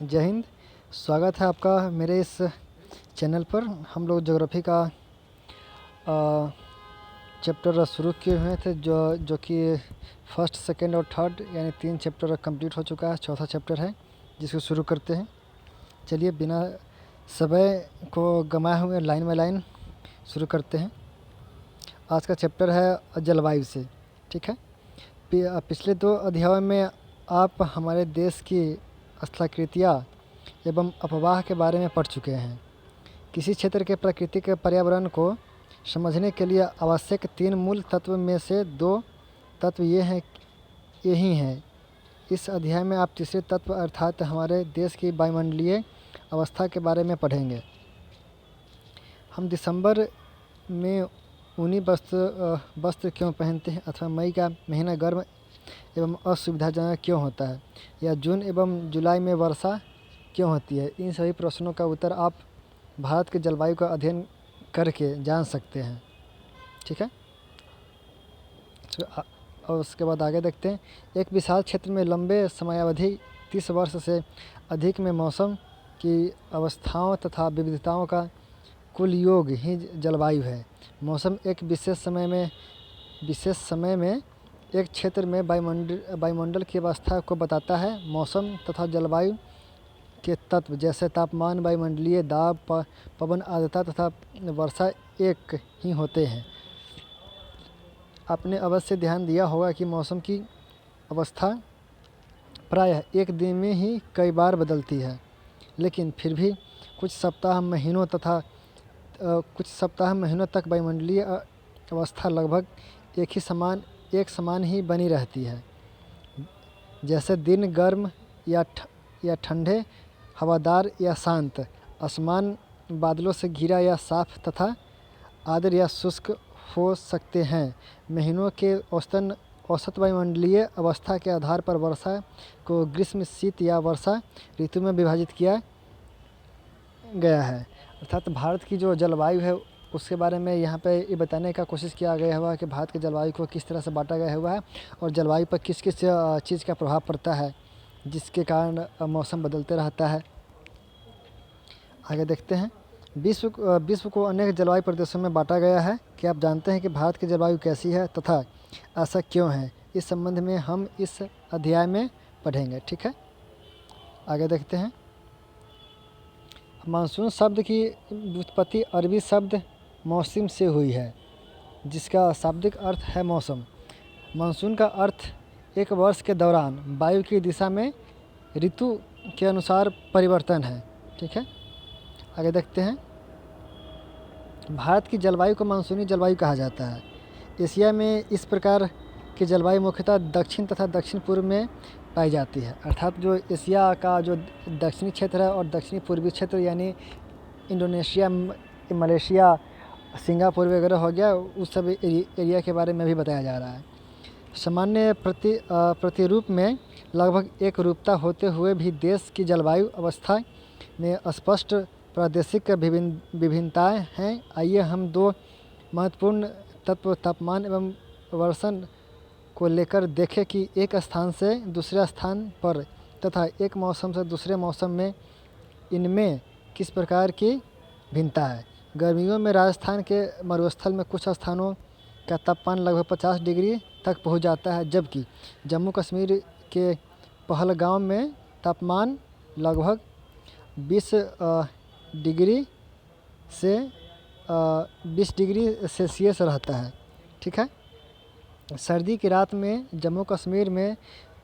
जय हिंद। स्वागत है आपका मेरे इस चैनल पर। हम लोग ज्योग्राफी का चैप्टर शुरू किए हुए थे जो कि फर्स्ट, सेकंड और थर्ड यानी 3 चैप्टर कंप्लीट हो चुका है। चौथा चैप्टर है जिसको शुरू करते हैं। चलिए बिना समय को गंवाए हुए लाइन बाय लाइन शुरू करते हैं। आज का चैप्टर है जलवायु से। ठीक है। पिछले 2 अध्यायों में आप हमारे देश की स्थलाकृतियाँ एवं अपवाह के बारे में पढ़ चुके हैं। किसी क्षेत्र के प्राकृतिक पर्यावरण को समझने के लिए आवश्यक 3 मूल तत्व में से 2 तत्व यही हैं। इस अध्याय में आप तीसरे तत्व अर्थात हमारे देश की वायुमंडलीय अवस्था के बारे में पढ़ेंगे। हम दिसंबर में ऊनी वस्त्र क्यों पहनते हैं अथवा मई का महीना गर्म एवं असुविधाजनक क्यों होता है, या जून एवं जुलाई में वर्षा क्यों होती है, इन सभी प्रश्नों का उत्तर आप भारत के जलवायु का अध्ययन करके जान सकते हैं। ठीक है। और उसके बाद आगे देखते हैं। एक विशाल क्षेत्र में लंबे समयावधि 30 वर्ष से अधिक में मौसम की अवस्थाओं तथा विविधताओं का कुल योग ही जलवायु है। मौसम एक विशेष समय में एक क्षेत्र में वायुमंडल की अवस्था को बताता है। मौसम तथा जलवायु के तत्व जैसे तापमान, वायुमंडलीय दाब, पवन आर्द्रता तथा वर्षा एक ही होते हैं। आपने अवश्य ध्यान दिया होगा कि मौसम की अवस्था प्रायः एक दिन में ही कई बार बदलती है, लेकिन फिर भी कुछ सप्ताह महीनों तक वायुमंडलीय अवस्था लगभग एक समान ही बनी रहती है। जैसे दिन गर्म या ठंडे, हवादार या शांत, आसमान बादलों से घिरा या साफ तथा आर्द्र या शुष्क हो सकते हैं। महीनों के औसत वायुमंडलीय अवस्था के आधार पर वर्षा को ग्रीष्म, शीत या वर्षा ऋतु में विभाजित किया गया है। अर्थात भारत की जो जलवायु है उसके बारे में यहाँ पे ये बताने का कोशिश किया गया हुआ है कि भारत के जलवायु को किस तरह से बांटा गया हुआ है और जलवायु पर किस किस चीज़ का प्रभाव पड़ता है जिसके कारण मौसम बदलते रहता है। आगे देखते हैं। विश्व को अनेक जलवायु प्रदेशों में बांटा गया है। क्या आप जानते हैं कि भारत की जलवायु कैसी है तथा ऐसा क्यों है? इस संबंध में हम इस अध्याय में पढ़ेंगे। ठीक है। आगे देखते हैं। मानसून शब्द की व्युत्पत्ति अरबी शब्द मौसम से हुई है, जिसका शाब्दिक अर्थ है मौसम। मानसून का अर्थ एक वर्ष के दौरान वायु की दिशा में ऋतु के अनुसार परिवर्तन है। ठीक है। आगे देखते हैं। भारत की जलवायु को मानसूनी जलवायु कहा जाता है। एशिया में इस प्रकार की जलवायु मुख्यतः दक्षिण तथा दक्षिण पूर्व में पाई जाती है। अर्थात जो एशिया का जो दक्षिणी क्षेत्र है और दक्षिणी पूर्वी क्षेत्र यानी इंडोनेशिया, मलेशिया, सिंगापुर वगैरह हो गया, उस सब एरिया के बारे में भी बताया जा रहा है। सामान्य प्रतिरूप में लगभग एक रूपता होते हुए भी देश की जलवायु अवस्था में स्पष्ट प्रादेशिक विभिन्नताएं हैं। आइए हम 2 महत्वपूर्ण तत्व तापमान एवं वर्षण को लेकर देखें कि एक स्थान से दूसरे स्थान पर तथा एक मौसम से दूसरे मौसम में इनमें किस प्रकार की भिन्नता है। गर्मियों में राजस्थान के मरुस्थल में कुछ स्थानों का तापमान लगभग 50 डिग्री तक पहुंच जाता है, जबकि जम्मू कश्मीर के पहलगाम में तापमान लगभग 20 डिग्री से 20 डिग्री सेल्सियस रहता है। ठीक है। सर्दी की रात में जम्मू कश्मीर में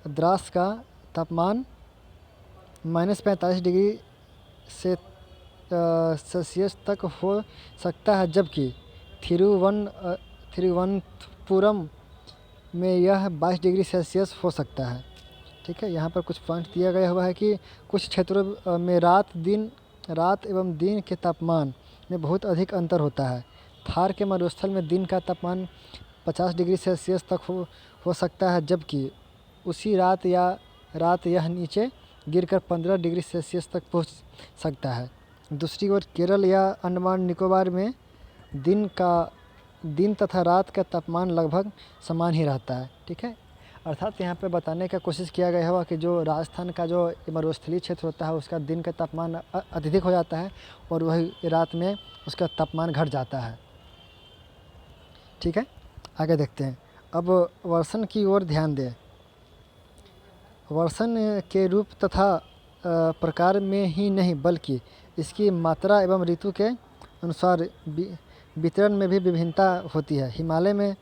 द्रास का तापमान -45 डिग्री से सेल्सियस तक हो सकता है, जबकि थिरुवनंतपुरम में यह 22 डिग्री सेल्सियस हो सकता है। ठीक है। यहाँ पर कुछ पॉइंट दिया गया हुआ है कि कुछ क्षेत्रों में रात एवं दिन के तापमान में बहुत अधिक अंतर होता है। थार के मरुस्थल में दिन का तापमान 50 डिग्री सेल्सियस तक हो सकता है, जबकि उसी रात यह नीचे गिरकर 15 डिग्री सेल्सियस तक पहुंच सकता है। दूसरी ओर केरल या अंडमान निकोबार में दिन तथा रात का तापमान लगभग समान ही रहता है। ठीक है। अर्थात यहाँ पे बताने का कोशिश किया गया हुआ कि जो राजस्थान का जो मरुस्थलीय क्षेत्र होता है उसका दिन का तापमान अत्यधिक हो जाता है और वही रात में उसका तापमान घट जाता है। ठीक है, आगे देखते हैं। अब वर्षण की ओर ध्यान दें। वर्षण के रूप तथा प्रकार में ही नहीं बल्कि इसकी मात्रा एवं ऋतु के अनुसार वितरण में भी विभिन्नता होती है। हिमालय में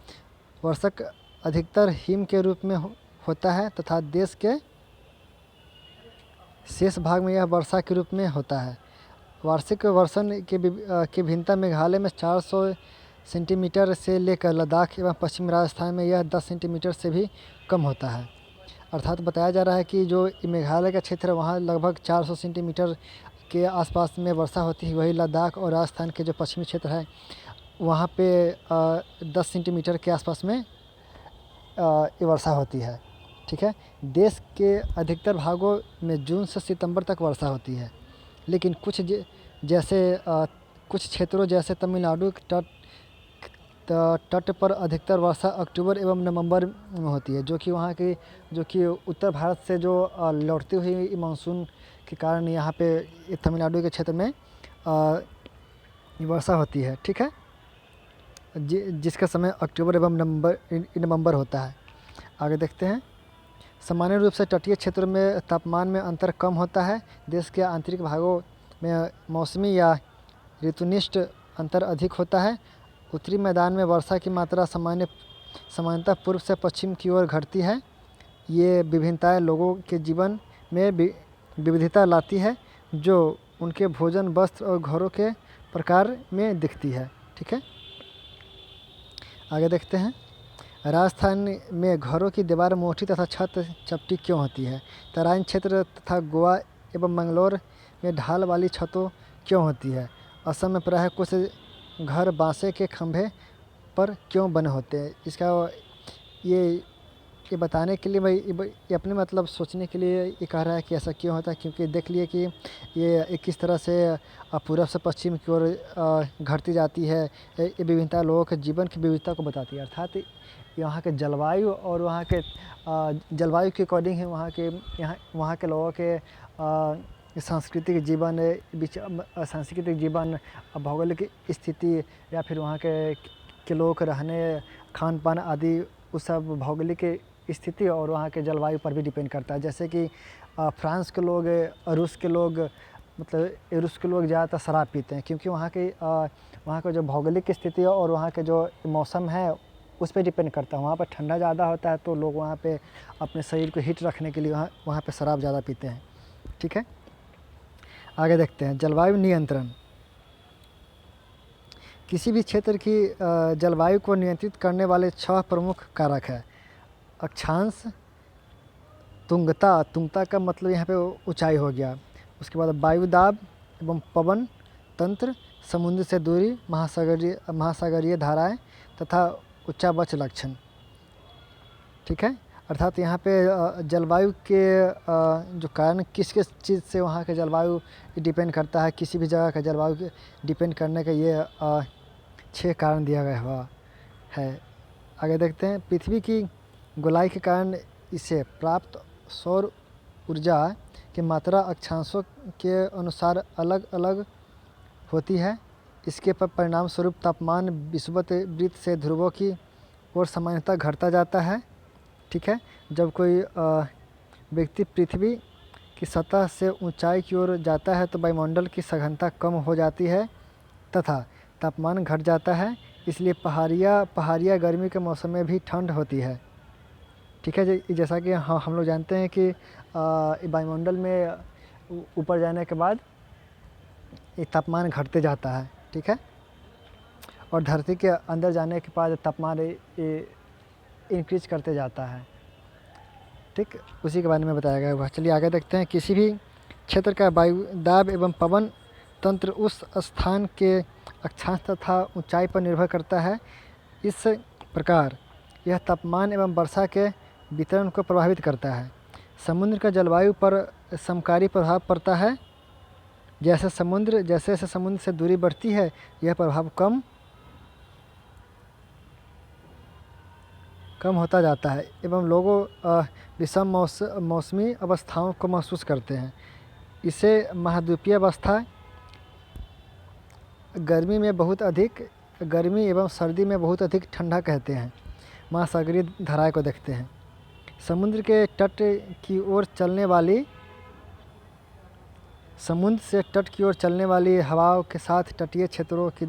वर्षक अधिकतर हिम के रूप में होता है तथा देश के शेष भाग में यह वर्षा के रूप में होता है। वार्षिक वर्षण की भिन्नता मेघालय में 400 सेंटीमीटर से लेकर लद्दाख एवं पश्चिमी राजस्थान में यह 10 सेंटीमीटर से भी कम होता है। अर्थात बताया जा रहा है कि जो मेघालय का क्षेत्र है वहाँ लगभग 400 सेंटीमीटर के आसपास में वर्षा होती है, वही लद्दाख और राजस्थान के जो पश्चिमी क्षेत्र है वहाँ पे 10 सेंटीमीटर के आसपास में ये वर्षा होती है। ठीक है, देश के अधिकतर भागों में जून से सितंबर तक वर्षा होती है, लेकिन कुछ क्षेत्रों जैसे तमिलनाडु के तट पर अधिकतर वर्षा अक्टूबर एवं नवंबर में होती है, जो कि उत्तर भारत से जो लौटती हुई मानसून के कारण यहाँ पे तमिलनाडु के क्षेत्र में वर्षा होती है। ठीक है, जिसका समय अक्टूबर एवं नवंबर होता है। आगे देखते हैं। सामान्य रूप से तटीय क्षेत्रों में तापमान में अंतर कम होता है। देश के आंतरिक भागों में मौसमी या ऋतुनिष्ठ अंतर अधिक होता है। उत्तरी मैदान में वर्षा की मात्रा सामान्यतः पूर्व से पश्चिम की ओर घटती है। ये विभिन्नताएं लोगों के जीवन में विविधता लाती है, जो उनके भोजन, वस्त्र और घरों के प्रकार में दिखती है। ठीक है, आगे देखते हैं। राजस्थान में घरों की दीवार मोटी तथा छत चपटी क्यों होती है? तराइन क्षेत्र तथा गोवा एवं मंगलोर में ढाल वाली छतों क्यों होती है? असम में प्रायः कुछ घर बांसे के खंभे पर क्यों बने होते हैं? इसका ये बताने के लिए ये अपने मतलब सोचने के लिए ये कह रहा है कि ऐसा क्यों होता है, क्योंकि देख लिए कि ये किस तरह से पूर्व से पश्चिम की ओर घटती जाती है। ये विभिन्नता लोगों के जीवन की विविधता को बताती है। अर्थात यहाँ के जलवायु और वहाँ के जलवायु के अकॉर्डिंग है वहाँ के लोगों के सांस्कृतिक जीवन, भौगोलिक स्थिति या फिर वहाँ के लोगों के रहने, खान पान आदि उस सब भौगोलिक स्थिति और वहाँ के जलवायु पर भी डिपेंड करता है। जैसे कि फ्रांस के लोग, रूस के लोग ज़्यादातर शराब पीते हैं, क्योंकि वहाँ का जो भौगोलिक स्थिति है और वहाँ के जो मौसम है उस पर डिपेंड करता है। वहाँ पर ठंडा ज़्यादा होता है तो लोग वहाँ पे अपने शरीर को हीट रखने के लिए वहाँ पे शराब ज़्यादा पीते हैं। ठीक है, आगे देखते हैं। जलवायु नियंत्रण। किसी भी क्षेत्र की जलवायु को नियंत्रित करने वाले 6 प्रमुख कारक हैं। अक्षांश, तुंगता का मतलब यहाँ पे ऊंचाई हो गया। उसके बाद वायु दाब एवं पवन तंत्र, समुद्र से दूरी, महासागरीय धाराएं तथा उच्चावच लक्षण। ठीक है, अर्थात यहाँ पे जलवायु के जो कारण किस चीज़ से वहाँ के जलवायु डिपेंड करता है, किसी भी जगह का जलवायु डिपेंड करने का ये 6 कारण दिया गया हुआ है। आगे देखते हैं। पृथ्वी की गोलाई के कारण इसे प्राप्त सौर ऊर्जा की मात्रा अक्षांशों के अनुसार अलग अलग होती है। इसके परिणाम स्वरूप तापमान विषुवत वृत्त से ध्रुवों की ओर सामान्यतः घटता जाता है। ठीक है, जब कोई व्यक्ति पृथ्वी की सतह से ऊंचाई की ओर जाता है तो वायुमंडल की सघनता कम हो जाती है तथा तापमान घट जाता है। इसलिए पहाड़िया गर्मी के मौसम में भी ठंड होती है। ठीक है, जैसा कि हम लोग जानते हैं कि वायुमंडल में ऊपर जाने के बाद ये तापमान घटते जाता है। ठीक है, और धरती के अंदर जाने के बाद तापमान इंक्रीज करते जाता है। ठीक, उसी के बारे में बताया गया हुआ। चलिए आगे देखते हैं। किसी भी क्षेत्र का वायु दाब एवं पवन तंत्र उस स्थान के अक्षांश तथा ऊंचाई पर निर्भर करता है। इस प्रकार यह तापमान एवं वर्षा के वितरण को प्रभावित करता है। समुद्र का जलवायु पर समकारी प्रभाव पड़ता है। जैसे जैसे समुद्र से दूरी बढ़ती है यह प्रभाव कम कम होता जाता है एवं लोगों विषम मौसमी अवस्थाओं को महसूस करते हैं। इसे महाद्वीपीय अवस्था, गर्मी एवं सर्दी में बहुत अधिक ठंडा कहते हैं। महासागरीय धाराएँ को देखते हैं। समुद्र से तट की ओर चलने वाली हवाओं के साथ तटीय क्षेत्रों की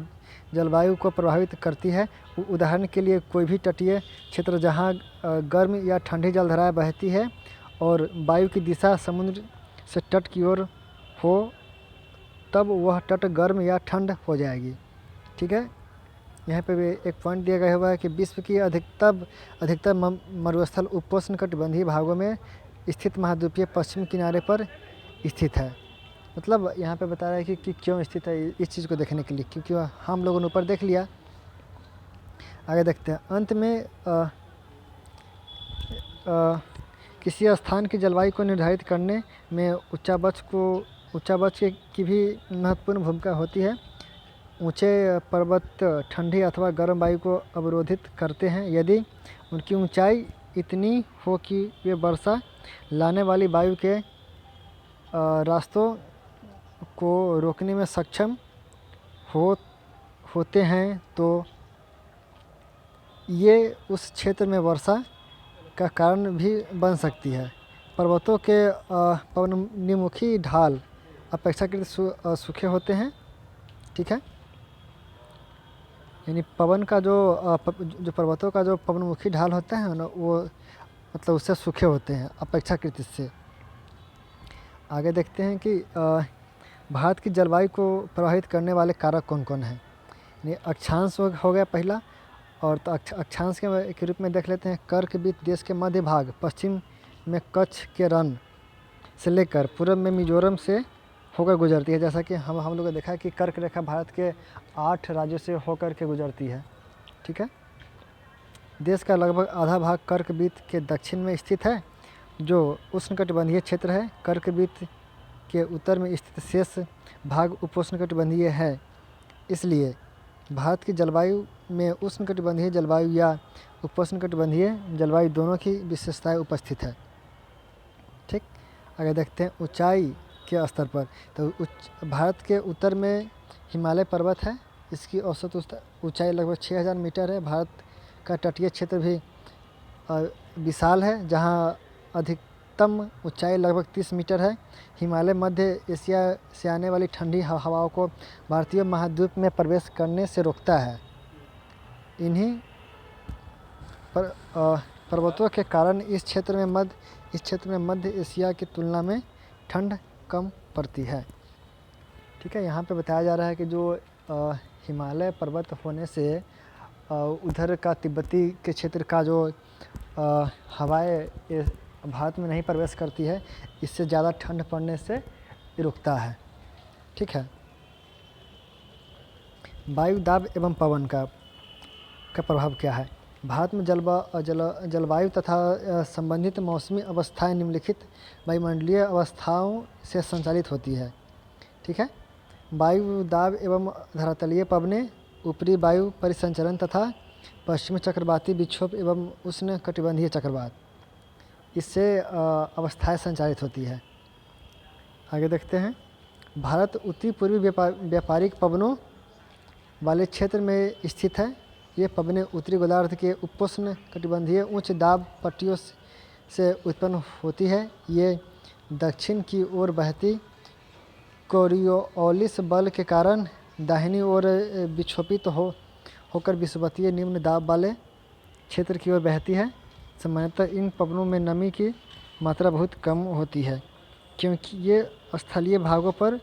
जलवायु को प्रभावित करती है। उदाहरण के लिए कोई भी तटीय क्षेत्र जहाँ गर्म या ठंडी जलधाराएँ बहती है और वायु की दिशा समुद्र से तट की ओर हो, तब वह तट गर्म या ठंड हो जाएगी। ठीक है, यहाँ पे भी एक पॉइंट दिया गया हुआ है कि विश्व की अधिकतर मरुस्थल उपोष्णकटिबंधीय भागों में स्थित महाद्वीपीय पश्चिम किनारे पर स्थित है। मतलब यहाँ पे बता रहा है कि क्यों स्थित है, इस चीज़ को देखने के लिए, क्योंकि हम लोगों ने ऊपर देख लिया। आगे देखते हैं। अंत में किसी स्थान की जलवायु को निर्धारित करने में उच्चावच की भी महत्वपूर्ण भूमिका होती है। ऊंचे पर्वत ठंडी अथवा गर्म वायु को अवरोधित करते हैं। यदि उनकी ऊंचाई इतनी हो कि वे वर्षा लाने वाली वायु के रास्तों को रोकने में सक्षम होते हैं, तो ये उस क्षेत्र में वर्षा का कारण भी बन सकती है। पर्वतों के पवनमुखी ढाल अपेक्षाकृत सूखे होते हैं। ठीक है, यानी पवन का जो पर्वतों का जो पवनमुखी ढाल होता है ना, वो मतलब उससे सूखे होते हैं अपेक्षाकृत इससे। आगे देखते हैं कि भारत की जलवायु को प्रभावित करने वाले कारक कौन कौन हैं। यानी अक्षांश हो गया पहला, और तो अक्षांश के रूप में देख लेते हैं। कर्कवृत्त देश के मध्य भाग, पश्चिम में कच्छ के रण से लेकर पूर्व में मिजोरम से होकर गुजरती है। जैसा कि हम लोगों ने देखा है कि कर्क रेखा भारत के 8 राज्यों से होकर के गुजरती है। ठीक है, देश का लगभग आधा भाग कर्कवृत्त के दक्षिण में स्थित है, जो उष्णकटिबंधीय क्षेत्र है। कर्कवृत्त के उत्तर में स्थित शेष भाग उपोष्णकटिबंधीय है। इसलिए भारत की जलवायु में उष्णकटिबंधीय जलवायु या उपोष्णकटिबंधीय जलवायु दोनों की विशेषताएं उपस्थित है। ठीक, आगे देखते हैं ऊंचाई के स्तर पर। तो भारत के उत्तर में हिमालय पर्वत है। इसकी औसत ऊंचाई लगभग 6000 मीटर है। भारत का तटीय क्षेत्र भी विशाल है, जहां अधिकतम ऊंचाई लगभग 30 मीटर है। हिमालय मध्य एशिया से आने वाली ठंडी हवाओं को भारतीय महाद्वीप में प्रवेश करने से रोकता है। इन्हीं पर्वतों के कारण इस क्षेत्र में मध्य एशिया की तुलना में ठंड कम पड़ती है। ठीक है, यहाँ पे बताया जा रहा है कि जो हिमालय पर्वत होने से उधर का तिब्बती के क्षेत्र का जो हवाएं भारत में नहीं प्रवेश करती है, इससे ज़्यादा ठंड पड़ने से रुकता है। ठीक है, वायु दाब एवं पवन का प्रभाव क्या है। भारत में जलवायु तथा संबंधित मौसमी अवस्थाएं निम्नलिखित वायुमंडलीय अवस्थाओं से संचालित होती है। ठीक है, वायु दाब एवं धरातलीय पवनें, ऊपरी वायु परिसंचरण तथा पश्चिमी चक्रवाती विक्षोभ एवं उष्ण कटिबंधीय चक्रवात, इससे अवस्थाएं संचालित होती है। आगे देखते हैं। भारत उत्तरी पूर्वी व्यापारिक पवनों वाले क्षेत्र में स्थित है। ये पवनें उत्तरी गोलार्ध के उपोष्ण कटिबंधीय उच्च दाब पट्टियों से उत्पन्न होती है। ये दक्षिण की ओर बहती कोरियोलिस बल के कारण दाहिनी ओर विक्षोभित होकर विषुवतीय निम्न दाब वाले क्षेत्र की ओर बहती है। सामान्यतः इन पवनों में नमी की मात्रा बहुत कम होती है, क्योंकि ये स्थलीय भागों पर